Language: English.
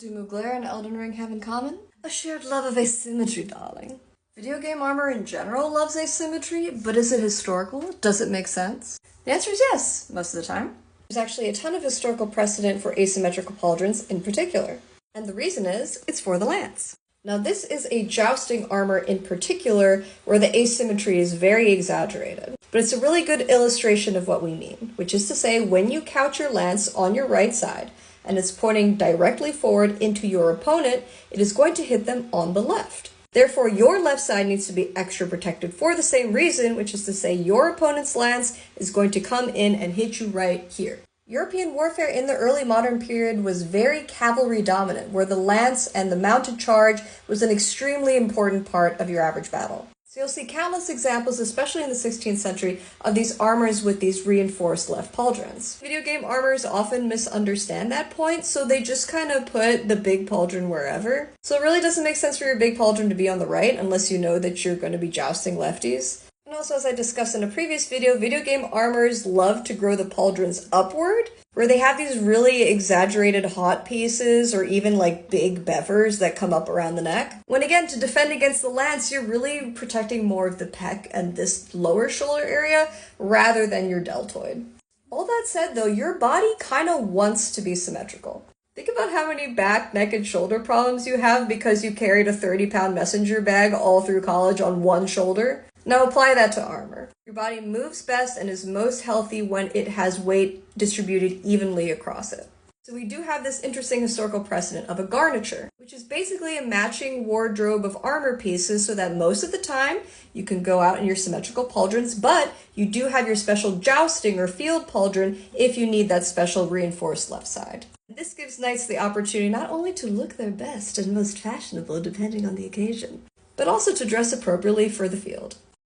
do Mugler and Elden Ring have in common? A shared love of asymmetry, darling. Video game armor in general loves asymmetry, but is it historical? Does it make sense? The answer is yes, most of the time. There's actually a ton of historical precedent for asymmetrical pauldrons in particular. And the reason is, it's for the lance. Now this is a jousting armor in particular, where the asymmetry is very exaggerated. But it's a really good illustration of what we mean, which is to say, when you couch your lance on your right side, and it's pointing directly forward into your opponent, it is going to hit them on the left. Therefore, your left side needs to be extra protected for the same reason, which is to say your opponent's lance is going to come in and hit you right here. European warfare in the early modern period was very cavalry dominant, where the lance and the mounted charge was an extremely important part of your average battle. So you'll see countless examples, especially in the 16th century, of these armors with these reinforced left pauldrons. Video game armors often misunderstand that point, so they just kind of put the big pauldron wherever. So it really doesn't make sense for your big pauldron to be on the right unless you know that you're going to be jousting lefties. And also, as I discussed in a previous video game armors love to grow the pauldrons upward, where they have these really exaggerated hot pieces or even like big bevers that come up around the neck. When again, to defend against the lance, you're really protecting more of the pec and this lower shoulder area rather than your deltoid. All that said though, your body kind of wants to be symmetrical. Think about how many back, neck, and shoulder problems you have because you carried a 30-pound messenger bag all through college on one shoulder. Now apply that to armor. Your body moves best and is most healthy when it has weight distributed evenly across it. So we do have this interesting historical precedent of a garniture, which is basically a matching wardrobe of armor pieces so that most of the time you can go out in your symmetrical pauldrons, but you do have your special jousting or field pauldron if you need that special reinforced left side. This gives knights the opportunity not only to look their best and most fashionable depending on the occasion, but also to dress appropriately for the field.